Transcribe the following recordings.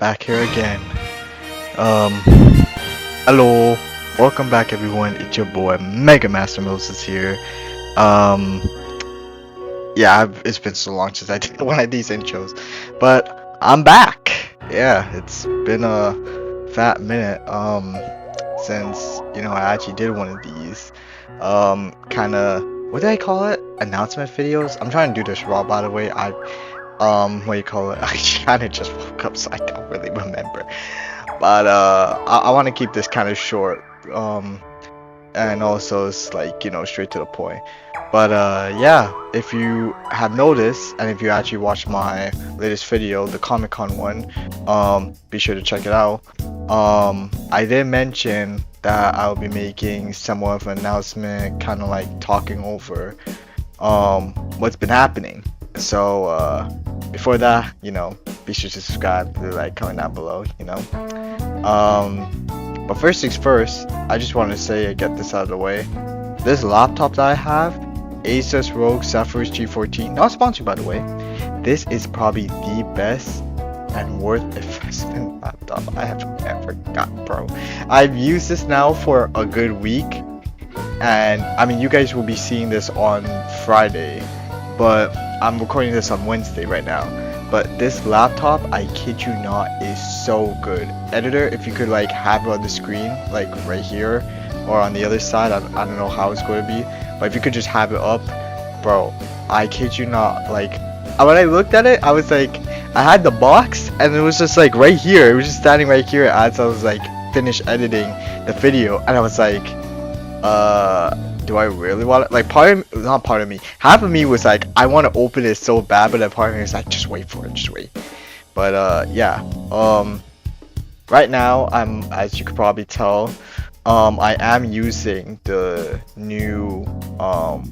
back here again. Um, Hello, welcome back everyone. It's your boy Mega Master Moses here. Um, it's been so long since I did one of these intros, but I'm back. Yeah, it's been a fat minute. Since I actually did one of these. Kind of what did I call it? Announcement videos. I'm trying to do this raw, by the way. What do you call it? I kind of just woke up, so I don't really remember. But I want to keep this kind of short. And also it's like straight to the point. But yeah, if you have noticed, and if you actually watched my latest video, the Comic Con one, be sure to check it out. I did mention that I'll be making somewhat of an announcement, kind of like talking over what's been happening. So before that, be sure to subscribe, like, comment down below, but first things first, I just want to say, get this out of the way. This laptop that I have, Asus ROG Zephyrus G14, not sponsored by the way. This is probably the best and worth investment laptop I have ever got, bro. I've used this now for a good week, and I mean, you guys will be seeing this on Friday, but I'm recording this on Wednesday right now. But this laptop, I kid you not, is so good. Editor, if you could like have it on the screen, like right here, or on the other side, I don't know how it's going to be, but if you could just have it up, bro, I kid you not, like, when I looked at it, I was like, I had the box, and it was just like right here, it was just standing right here as I was like, finished editing the video, and I was like, do I really want it? Like, part of me, half of me was like, I want to open it so bad, but then part of me was like, just wait for it, just wait. But yeah, right now, as you could probably tell, I am using the new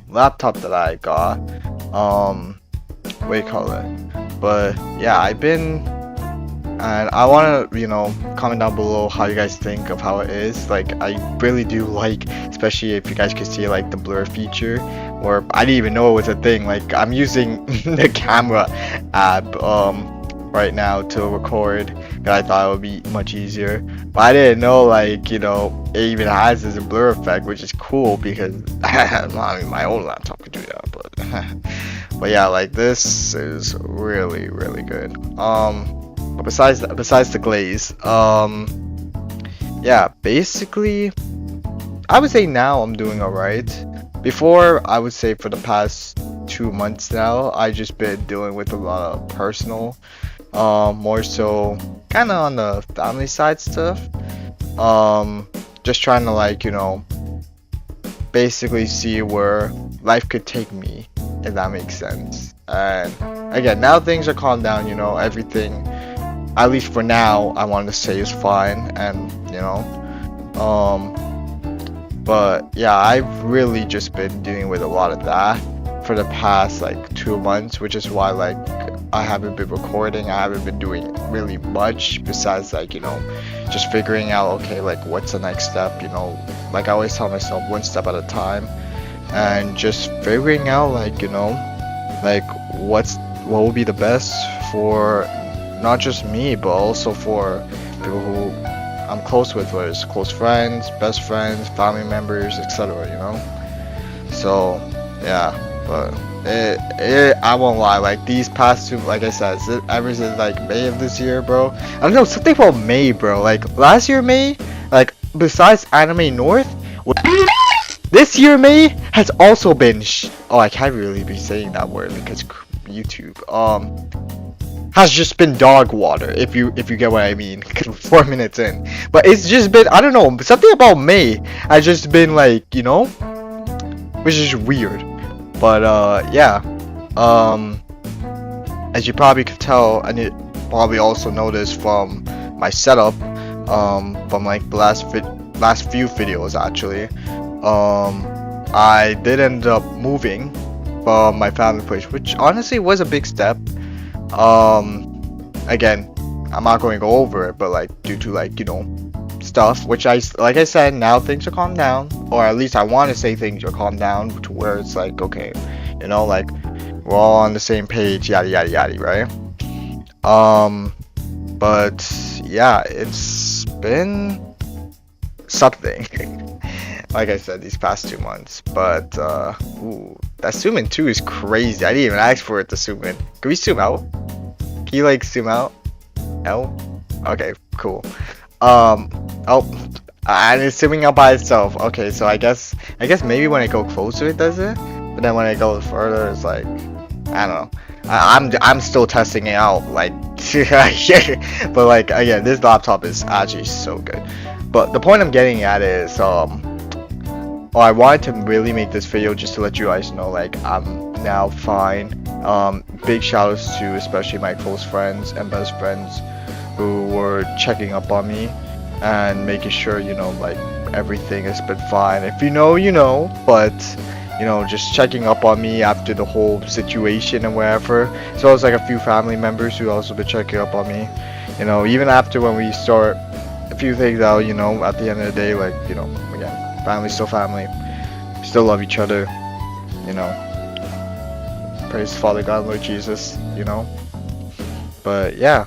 laptop that I got, what do you call it? But yeah, and I want to, comment down below how you guys think of how it is. Like, I really do like, especially if you guys could see like the blur feature, or I didn't even know it was a thing. Like, I'm using the camera app right now to record, because I thought it would be much easier. But I didn't know, like, it even has this blur effect, which is cool because I mean, my old laptop could do that, but yeah, like, this is really good. But besides the glaze, yeah, basically, I would say now I'm doing alright. Before, I would say for the past 2 months now, I just been dealing with a lot of personal, more so kind of on the family side stuff. Just trying to, like, basically see where life could take me, if that makes sense. And again, now things are calmed down, everything, at least for now, I want to say is fine. And but yeah, I've really just been dealing with a lot of that for the past like 2 months, which is why, like, I haven't been recording, I haven't been doing really much besides, like, just figuring out, okay, like, what's the next step, like I always tell myself, one step at a time, and just figuring out, like, like, what will be the best for not just me, but also for people who I'm close with, whether it's close friends, best friends, family members, etc. So yeah, but I won't lie, like, these past two, like I said, ever since like May of this year, bro. I don't know, something about May, bro. Like, last year May, like, besides Anime North, this year May has also been oh, I can't really be saying that word because YouTube has just been dog water, if you get what I mean. 4 minutes in, but it's just been, I don't know, something about May has just been like, which is weird. But yeah, as you probably could tell, and you probably also noticed from my setup, from like the last few videos actually, I did end up moving from my family place, which honestly was a big step. Again, I'm not going to go over it, but like, due to, like, stuff, which like I said, now things are calmed down, or at least I want to say things are calmed down to where it's like, okay, like, we're all on the same page, yada yada yada, right? But yeah, it's been something. Like I said, these past 2 months. But ooh, that zoom in too is crazy. I didn't even ask for it to zoom in. Can we zoom out? Can you like zoom out? No? Okay, cool. Oh, and it's zooming out by itself. Okay, so I guess maybe when I go closer it does it, but then when I go further, it's like I don't know. I'm still testing it out, like, but like again, this laptop is actually so good. But the point I'm getting at is oh, I wanted to really make this video just to let you guys know, like, I'm now fine. Big shout outs to especially my close friends and best friends who were checking up on me and making sure, like, everything has been fine. If you know, you know, but, just checking up on me after the whole situation and wherever. So it's like a few family members who also been checking up on me. Even after when we start a few things out, at the end of the day, like, again, family's still family. We still love each other, you know. Praise Father God, Lord Jesus, But yeah,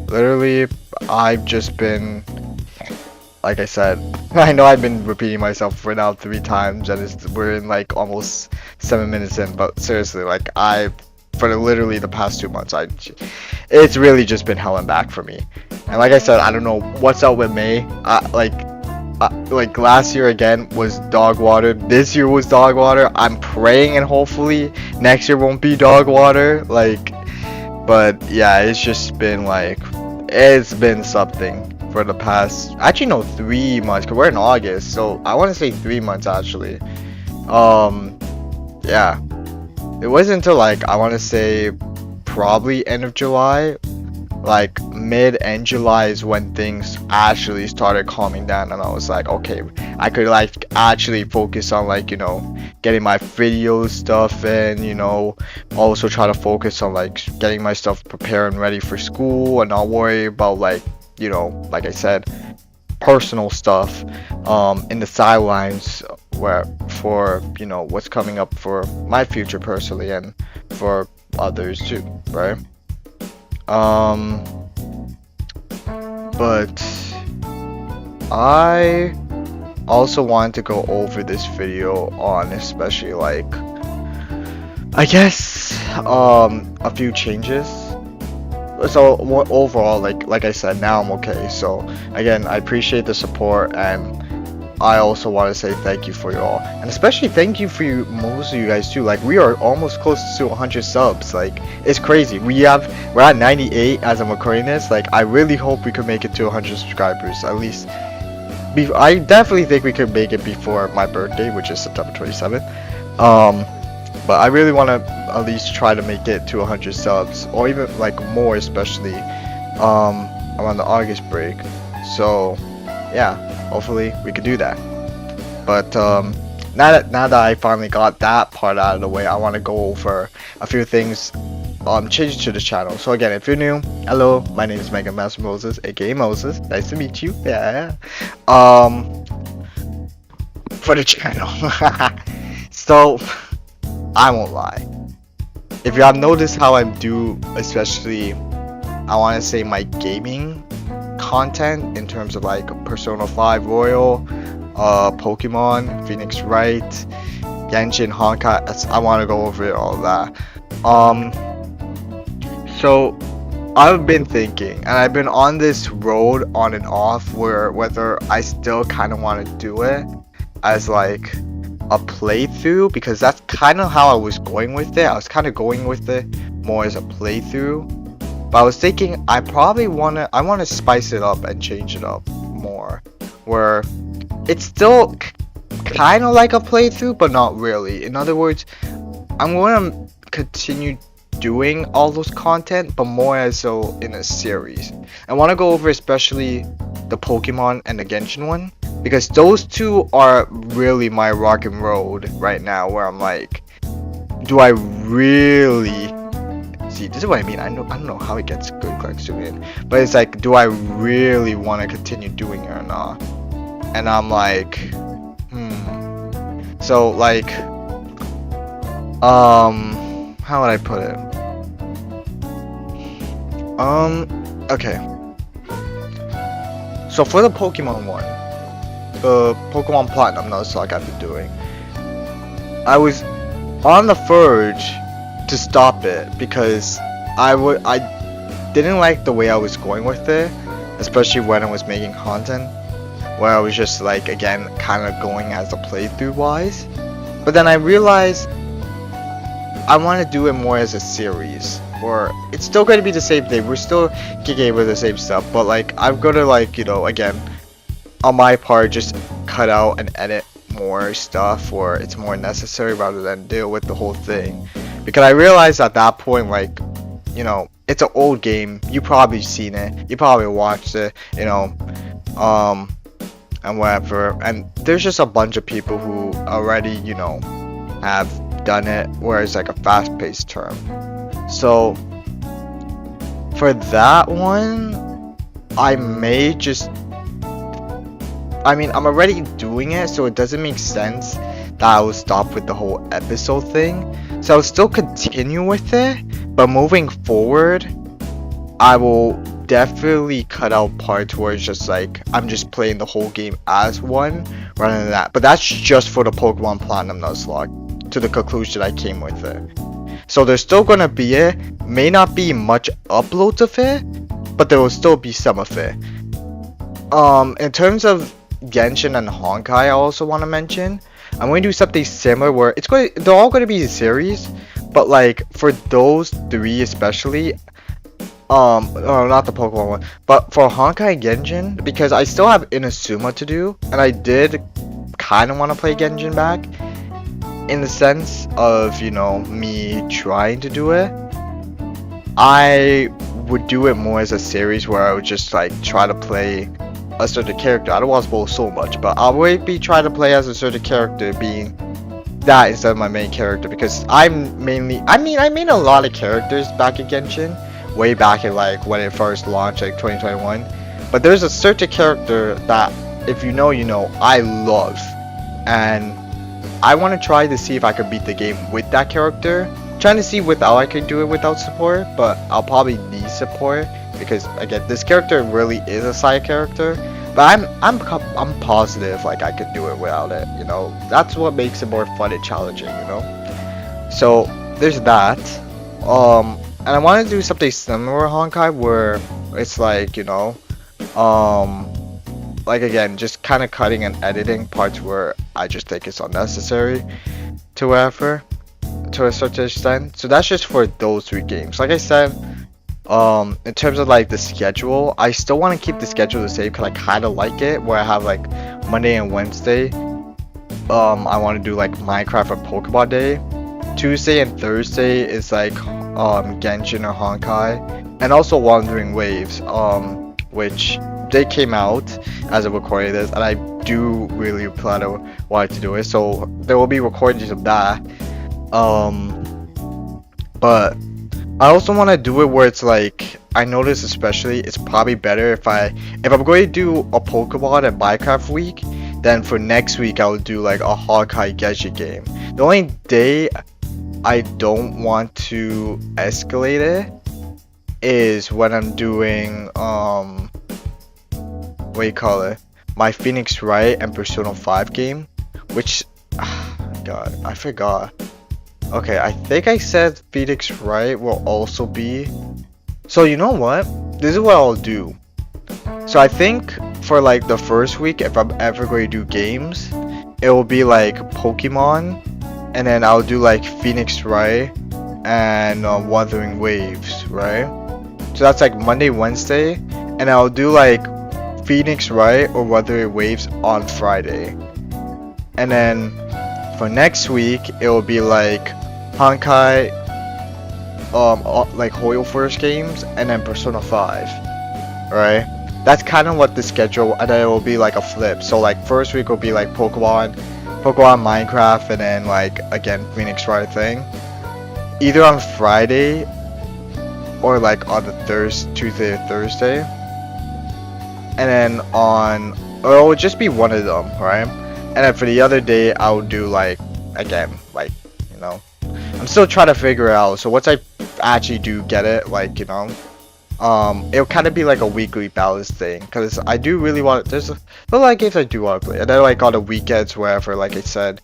literally, I've just been, like I said, I know I've been repeating myself for now 3 times, and we're in like almost 7 minutes in. But seriously, like for literally the past 2 months, it's really just been hell and back for me. And like I said, I don't know what's up with May. Like last year again was dog water. This year was dog water. I'm praying and hopefully next year won't be dog water. But yeah, it's just been it's been something for the past, actually no, 3 months, because we're in August, so I want to say 3 months actually. Yeah, it wasn't until I want to say probably end of July, like mid-end July is when things actually started calming down, and I was like, okay, I could actually focus on getting my video stuff in, also try to focus on getting my stuff prepared and ready for school and not worry about like I said, personal stuff in the sidelines for what's coming up for my future personally and for others too, right? But I also wanted to go over this video on especially I guess a few changes. So overall, like I said, now I'm okay. So again, I appreciate the support, and I also want to say thank you for you all, and especially thank you for most of you guys too. Like, we are almost close to 100 subs. Like, it's crazy. We're at 98 as I'm recording this. Like, I really hope we could make it to 100 subscribers at least. I definitely think we could make it before my birthday, which is September 27th. But I really want to at least try to make it to 100 subs, or even more, especially around the August break. So yeah, hopefully we could do that. But now that I finally got that part out of the way, I want to go over a few things changes to the channel. So again, if you're new, hello, my name is Mega Master Moses, aka Moses. Nice to meet you. Yeah. For the channel. So I won't lie. If you have noticed how I do, especially I want to say my gaming content in terms of Persona 5 Royal, Pokemon, Phoenix Wright, Genshin, Honkai, I want to go over all of that. So I've been thinking, and I've been on this road on and off whether I still kind of want to do it as a playthrough, because that's kind of how I was going with it. I was kind of going with it more as a playthrough, but I was thinking I want to spice it up and change it up more, where it's still kind of like a playthrough but not really. In other words, I'm going to continue doing all those content, but more as so in a series. I want to go over especially the Pokemon and the Genshin one, because those two are really my rock and road right now, where I'm do I really see, this is what I mean. I don't know how it gets good clicks to it, but it's do I really want to continue doing it or not? And I'm so how would I put it? Okay. So for the Pokemon one, the Pokemon Platinum Nuzlocke I've been doing, I was on the verge to stop it because I didn't like the way I was going with it, especially when I was making content, where I was just like again kind of going as a playthrough wise. But then I realized I want to do it more as a series, or it's still going to be the same thing. We're still kicking with the same stuff, but like I'm gonna like again on my part just cut out and edit more stuff where it's more necessary rather than deal with the whole thing, because I realized at that point like it's an old game. You probably seen it. You probably watched it. Um, and whatever. And there's just a bunch of people who already have done it, where it's like a fast-paced term. So for that one, I may just. I mean, I'm already doing it, so it doesn't make sense that I will stop with the whole episode thing. So I'll still continue with it, but moving forward, I will definitely cut out parts where it's just like I'm just playing the whole game as one rather than that. But that's just for the Pokemon Platinum Nuzlocke, to the conclusion I came with it. So there's still gonna be it. May not be much uploads of it, but there will still be some of it. In terms of Genshin and Honkai, I also want to mention I'm going to do something similar where they're all going to be a series, but like for those three especially, no, not the Pokemon one, but for Honkai and Genshin, because I still have Inazuma to do, and I did kind of want to play Genshin back, in the sense of me trying to do it. I would do it more as a series where I would just like try to play a certain character. I don't want to spoil so much, but I would be trying to play as a certain character, being that instead of my main character, because I made a lot of characters back in Genshin, way back in like when it first launched, like 2021. But there's a certain character that, if you know, I love, and I want to try to see if I could beat the game with that character. Trying to see without I could do it without support, but I'll probably need support because again, this character really is a side character. But I'm positive like I could do it without it. That's what makes it more fun and challenging. So there's that. And I want to do something similar to Honkai where it's like like again, just kind of cutting and editing parts where I just think it's unnecessary to whatever, to a certain extent. So that's just for those three games. Like I said, in terms of like the schedule, I still want to keep the schedule the same because I kind of like it, where I have like Monday and Wednesday. I want to do like Minecraft or Pokemon Day. Tuesday and Thursday is like Genshin or Honkai, and also Wandering Waves, which they came out as a recording this, and I do really plan to want to do it, so there will be recordings of that. But I also want to do it where it's like, I notice especially it's probably better if I'm going to do a Pokemon and Minecraft week, then for next week I will do like a Honkai Genshin game. The only day I don't want to escalate it is when I'm doing what do you call it, my Phoenix Wright and Persona 5 game, which God, I forgot. Okay, I think I said Phoenix Wright will also be. So you know what? This is what I'll do. So I think for like the first week, if I'm ever going to do games, it will be like Pokemon, and then I'll do like Phoenix Wright and Wuthering Waves, right? So that's like Monday, Wednesday, and I'll do like Phoenix Wright or Wuthering Waves on Friday. And then for next week, it will be like Honkai, like Hoyo First games, and then Persona 5, right? That's kind of what the schedule, and then it will be like a flip. So like first week will be like Pokemon, Minecraft, and then like again Phoenix Wright thing, either on Friday or like on the Tuesday or Thursday, and then or it will just be one of them, right? And then for the other day, I'll do like, again, like, I'm still trying to figure it out. So once I actually do get it, like, It'll kind of be like a weekly balance thing, because I do really want, there's a lot of games I do want to play, and then like on the weekends, wherever, like I said,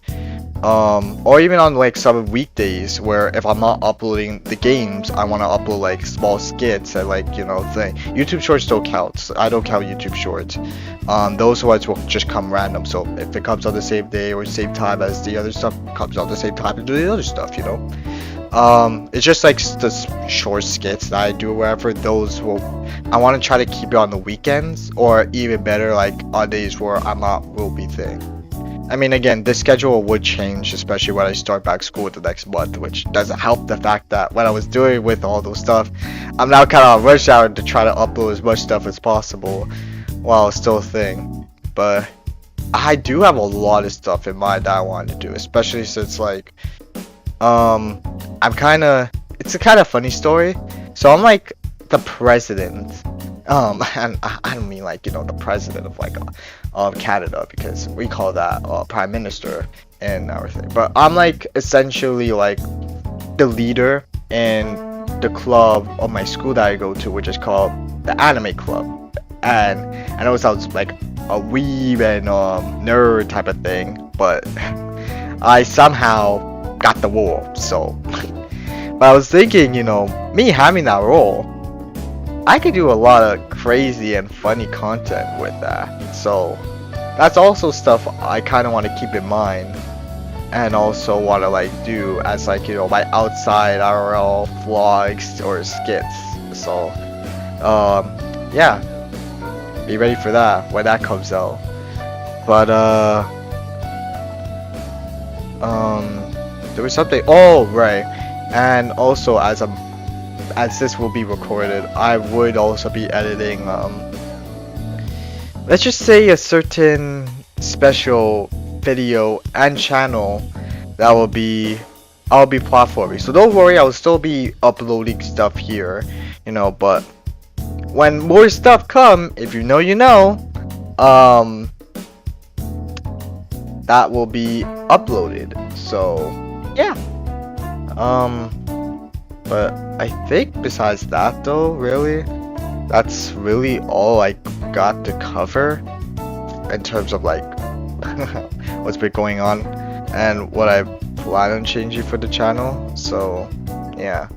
or even on like some weekdays where if I'm not uploading the games, I want to upload like small skits and like, you know, thing. YouTube Shorts don't count. So I don't count YouTube Shorts. Those ones will just come random. So if it comes on the same day or same time as the other stuff, comes on the same time as the other stuff, you know. It's just like the short skits that I do or wherever. Those will, I want to try to keep it on the weekends, or even better, like on days where I'm not will be thing. I mean, again, this schedule would change, especially when I start back school the next month, which doesn't help the fact that what I was doing with all those stuff, I'm now kind of on rush hour to try to upload as much stuff as possible while it's still a thing. But I do have a lot of stuff in mind that I want to do, especially since like, I'm kind of, it's a kind of funny story. So I'm like the president, and I don't mean like, you know, the president of like Canada, because we call that prime minister and everything, but I'm like essentially like the leader in the club of my school that I go to, which is called the anime club. And I know it sounds like a weeb and nerd type of thing, but I somehow got the role. So but I was thinking, you know, me having that role, I could do a lot of crazy and funny content with that. So that's also stuff I kind of want to keep in mind, and also want to like do as like, you know, my outside IRL vlogs or skits. So yeah, be ready for that when that comes out. But there was something, oh right, and also as this will be recorded, I would also be editing let's just say a certain special video and channel that I'll be platforming. So don't worry, I'll still be uploading stuff here, you know, but when more stuff come, if you know, you know, that will be uploaded. So yeah. But I think besides that though, really, that's really all I got to cover in terms of like what's been going on and what I plan on changing for the channel. So yeah,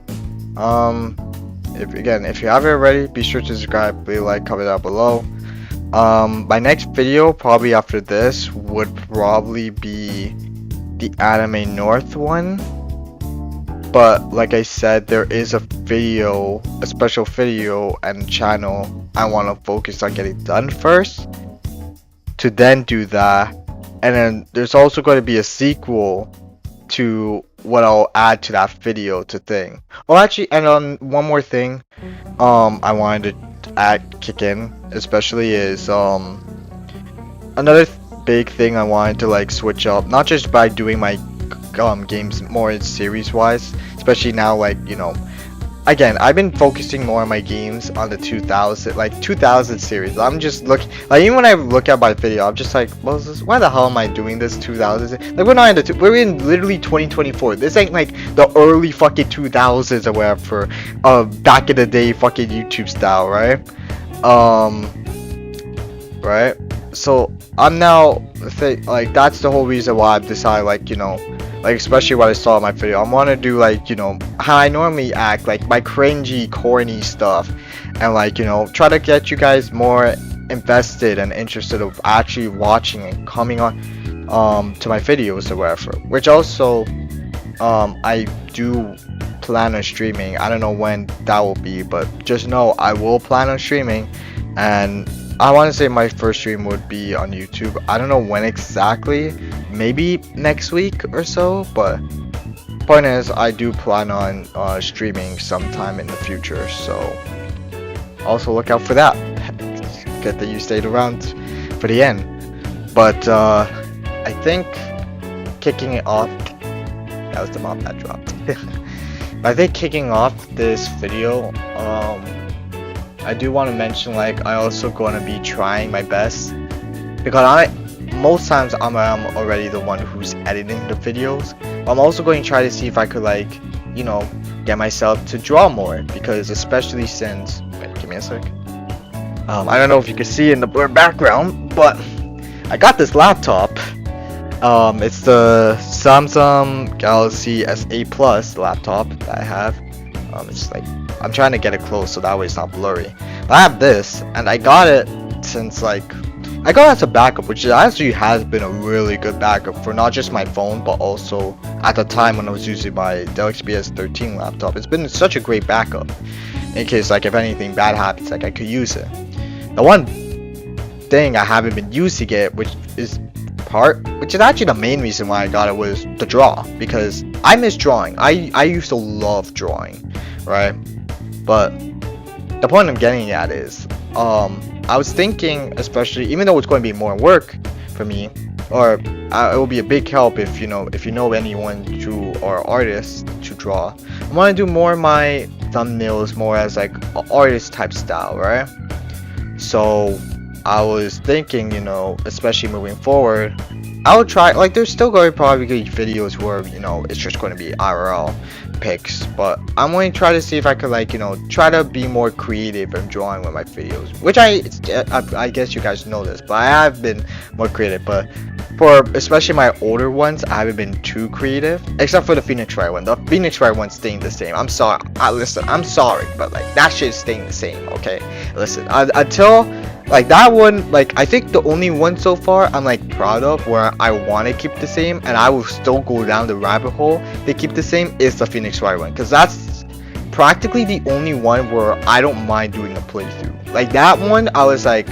if you haven't already, be sure to subscribe, leave a like, comment down below. My next video probably after this would probably be the Anime North one. But like I said, there is a special video and channel I want to focus on getting done first, to then do that. And then there's also going to be a sequel to what I'll add to that video to thing. Oh, actually, and on one more thing, I wanted to kick in, especially is another big thing I wanted to like switch up, not just by doing my games more in series wise, especially now, like, you know, again, I've been focusing more on my games on the 2000 series. I'm just looking, like, even when I look at my video, I'm just like, well, why the hell am I doing this 2000s? Like, we're not in we're in literally 2024. This ain't like the early fucking 2000s or whatever, back in the day fucking YouTube style, right? Right? So I'm now like, that's the whole reason why I've decided, like, you know, like, especially what I saw in my video, I want to do, like, you know, how I normally act, like my cringy, corny stuff, and like, you know, try to get you guys more invested and interested of actually watching and coming on to my videos or whatever. Which also I do plan on streaming. I don't know when that will be, but just know I will plan on streaming, and I want to say my first stream would be on YouTube. I don't know when exactly, maybe next week or so, but point is, I do plan on streaming sometime in the future, so also look out for that. Good that you stayed around for the end. But I think kicking it off, that was the mom that dropped. I think kicking off this video, I do want to mention, like, I also going to be trying my best, because most times I'm already the one who's editing the videos. I'm also going to try to see if I could, like, you know, get myself to draw more, because especially since, wait, Give me a sec. I don't know if you can see in the blur background, but I got this laptop. It's the Samsung Galaxy S8 Plus laptop that I have. It's like, I'm trying to get it close so that way it's not blurry. But I have this, and I got it since like, I got it as a backup, which actually has been a really good backup for not just my phone, but also at the time when I was using my Dell XPS 13 laptop. It's been such a great backup in case like if anything bad happens, like I could use it. The one thing I haven't been using it, which is actually the main reason why I got it, was the draw, because I miss drawing. I used to love drawing, right? But the point I'm getting at is, I was thinking, especially even though it's going to be more work for me, or it will be a big help if you know anyone to or artists to draw. I want to do more of my thumbnails more as like an artist type style, right? So I was thinking, especially moving forward, I would try, like, there's still going to probably be videos where, it's just going to be IRL pics, but I'm going to try to see if I could, like, try to be more creative in drawing with my videos, which I guess you guys know this, but I have been more creative. But for especially my older ones, I haven't been too creative, except for the Phoenix Wright one. The Phoenix Wright one's staying the same. I'm sorry. Listen, I'm sorry, but like that shit's staying the same. Okay, listen. Until like that one, like I think the only one so far I'm like proud of where I want to keep the same, and I will still go down the rabbit hole to keep the same, is the Phoenix Wright one, because that's practically the only one where I don't mind doing a playthrough. Like that one, I was like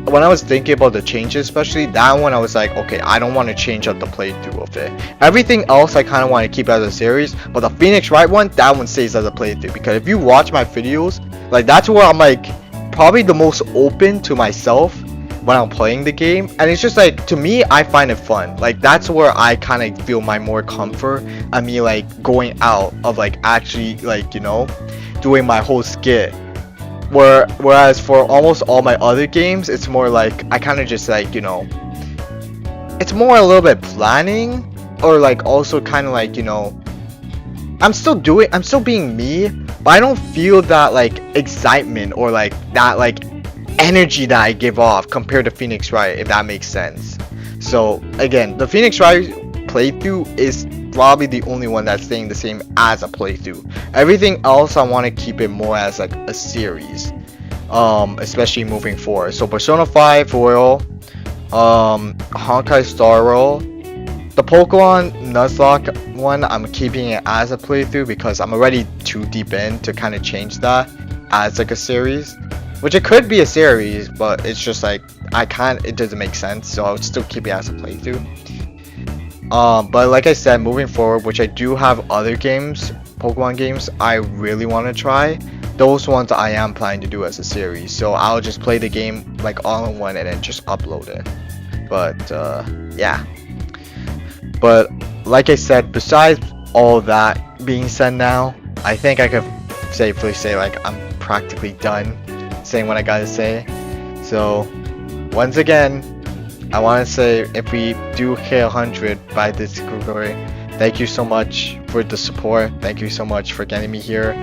when I was thinking about the changes, especially that one, I was like, okay, I don't want to change up the playthrough of it. Everything else I kind of want to keep as a series, but the Phoenix Wright one, that one stays as a playthrough, because if you watch my videos, like that's where I'm like probably the most open to myself when I'm playing the game, and it's just like, to me, I find it fun. Like that's where I kind of feel my more comfort. I mean, like going out of like actually like doing my whole skit. Whereas for almost all my other games, it's more like I kind of just like it's more a little bit planning, or like also kind of like I'm still being me, but I don't feel that like excitement or like that like energy that I give off compared to Phoenix Wright, if that makes sense. So again, the Phoenix Wright playthrough is probably the only one that's staying the same as a playthrough. Everything else I want to keep it more as like a series, especially moving forward. So Persona 5 Royal, Honkai Star Roll, the Pokemon Nuzlocke one, I'm keeping it as a playthrough because I'm already too deep in to kind of change that as like a series, which it could be a series, but it's just like it doesn't make sense, so I would still keep it as a playthrough. But like I said, moving forward, which I do have other games, Pokemon games, I really want to try. Those ones I am planning to do as a series. So I'll just play the game like all in one and then just upload it. But yeah. But like I said, besides all that being said now, I think I could safely say like I'm practically done saying what I gotta say. So once again, I want to say, if we do hit 100 by this category, thank you so much for the support. Thank you so much for getting me here.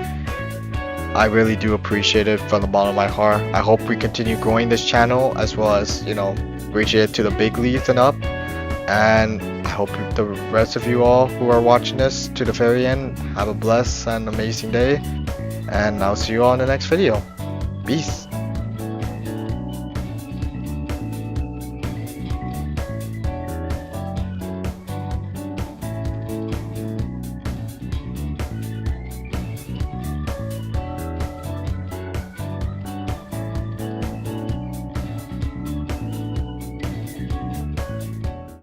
I really do appreciate it from the bottom of my heart. I hope we continue growing this channel, as well as reach it to the big leagues and up. And I hope the rest of you all who are watching this to the very end have a blessed and amazing day. And I'll see you all in the next video. Peace.